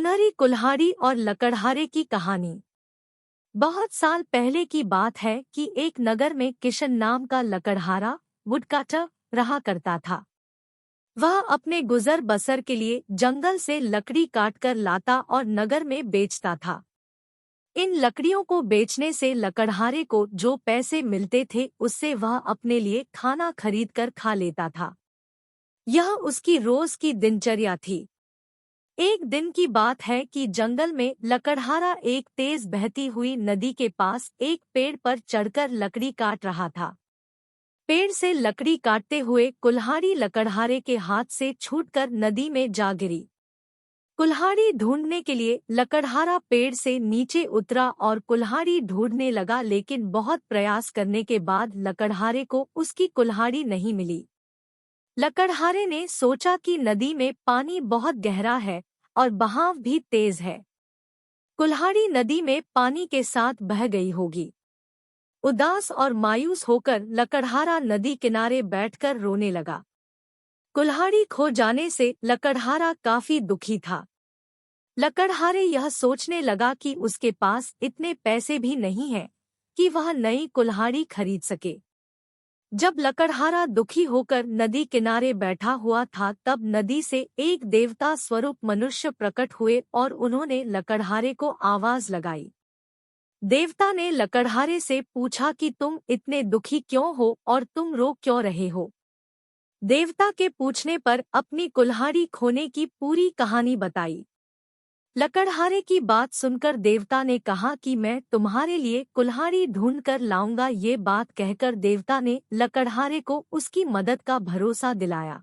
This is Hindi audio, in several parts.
सुनहरी कुल्हाड़ी और लकड़हारे की कहानी। बहुत साल पहले की बात है कि एक नगर में किशन नाम का लकड़हारा वुडकाटर रहा करता था। वह अपने गुजर बसर के लिए जंगल से लकड़ी काटकर लाता और नगर में बेचता था। इन लकड़ियों को बेचने से लकड़हारे को जो पैसे मिलते थे उससे वह अपने लिए खाना खरीदकर खा लेता था। यह उसकी रोज की दिनचर्या थी। एक दिन की बात है कि जंगल में लकड़हारा एक तेज बहती हुई नदी के पास एक पेड़ पर चढ़कर लकड़ी काट रहा था। पेड़ से लकड़ी काटते हुए कुल्हाड़ी लकड़हारे के हाथ से छूटकर नदी में जा गिरी। कुल्हाड़ी ढूंढने के लिए लकड़हारा पेड़ से नीचे उतरा और कुल्हाड़ी ढूंढने लगा, लेकिन बहुत प्रयास करने के बाद लकड़हारे को उसकी कुल्हाड़ी नहीं मिली। लकड़हारे ने सोचा कि नदी में पानी बहुत गहरा है और बहाव भी तेज है। कुल्हाड़ी नदी में पानी के साथ बह गई होगी। उदास और मायूस होकर लकड़हारा नदी किनारे बैठकर रोने लगा। कुल्हाड़ी खो जाने से लकड़हारा काफी दुखी था। लकड़हारे यह सोचने लगा कि उसके पास इतने पैसे भी नहीं हैं कि वह नई कुल्हाड़ी खरीद सके। जब लकड़हारा दुखी होकर नदी किनारे बैठा हुआ था, तब नदी से एक देवता स्वरूप मनुष्य प्रकट हुए और उन्होंने लकड़हारे को आवाज लगाई। देवता ने लकड़हारे से पूछा कि तुम इतने दुखी क्यों हो और तुम रो क्यों रहे हो। देवता के पूछने पर अपनी कुल्हाड़ी खोने की पूरी कहानी बताई। लकड़हारे की बात सुनकर देवता ने कहा कि मैं तुम्हारे लिए कुल्हाड़ी ढूंढ कर लाऊंगा। ये बात कहकर देवता ने लकड़हारे को उसकी मदद का भरोसा दिलाया।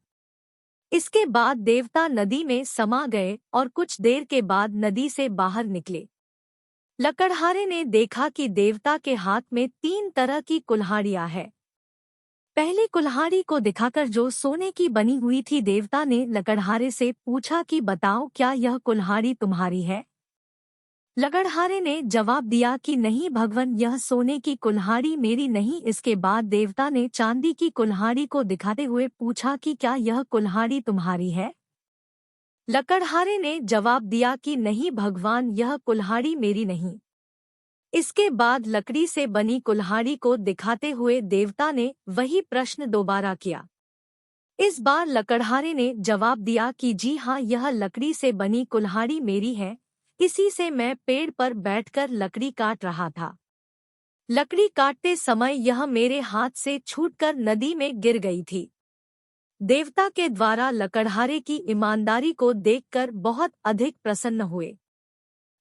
इसके बाद देवता नदी में समा गए और कुछ देर के बाद नदी से बाहर निकले। लकड़हारे ने देखा कि देवता के हाथ में 3 तरह की कुल्हाड़ियां हैं। पहली कुल्हाड़ी को दिखाकर, जो सोने की बनी हुई थी, देवता ने लकड़हारे से पूछा कि बताओ, क्या यह कुल्हाड़ी तुम्हारी है। लकड़हारे ने जवाब दिया कि नहीं भगवान, यह सोने की कुल्हाड़ी मेरी नहीं। इसके बाद देवता ने चांदी की कुल्हाड़ी को दिखाते हुए पूछा कि क्या यह कुल्हाड़ी तुम्हारी है। लकड़हारे ने जवाब दिया कि नहीं भगवान, यह कुल्हाड़ी मेरी नहीं। इसके बाद लकड़ी से बनी कुल्हाड़ी को दिखाते हुए देवता ने वही प्रश्न दोबारा किया। इस बार लकड़हारे ने जवाब दिया कि जी हाँ, यह लकड़ी से बनी कुल्हाड़ी मेरी है। इसी से मैं पेड़ पर बैठकर लकड़ी काट रहा था। लकड़ी काटते समय यह मेरे हाथ से छूटकर नदी में गिर गई थी। देवता के द्वारा लकड़हारे की ईमानदारी को देखकर बहुत अधिक प्रसन्न हुए।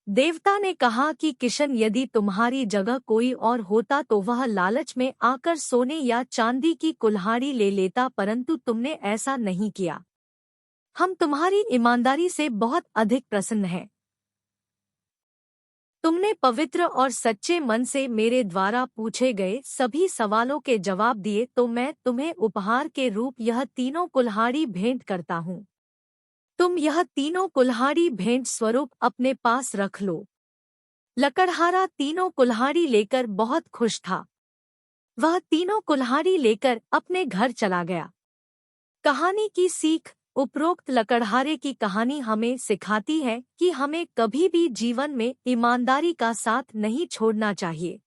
देवता ने कहा कि किशन, यदि तुम्हारी जगह कोई और होता तो वह लालच में आकर सोने या चांदी की कुल्हाड़ी ले लेता, परंतु तुमने ऐसा नहीं किया। हम तुम्हारी ईमानदारी से बहुत अधिक प्रसन्न हैं। तुमने पवित्र और सच्चे मन से मेरे द्वारा पूछे गए सभी सवालों के जवाब दिए, तो मैं तुम्हें उपहार के रूप यह तीनों कुल्हाड़ी भेंट करता हूँ। तुम यह तीनों कुल्हाड़ी भेंट स्वरूप अपने पास रख लो। लकड़हारा तीनों कुल्हाड़ी लेकर बहुत खुश था। वह तीनों कुल्हाड़ी लेकर अपने घर चला गया। कहानी की सीख। उपरोक्त लकड़हारे की कहानी हमें सिखाती है कि हमें कभी भी जीवन में ईमानदारी का साथ नहीं छोड़ना चाहिए।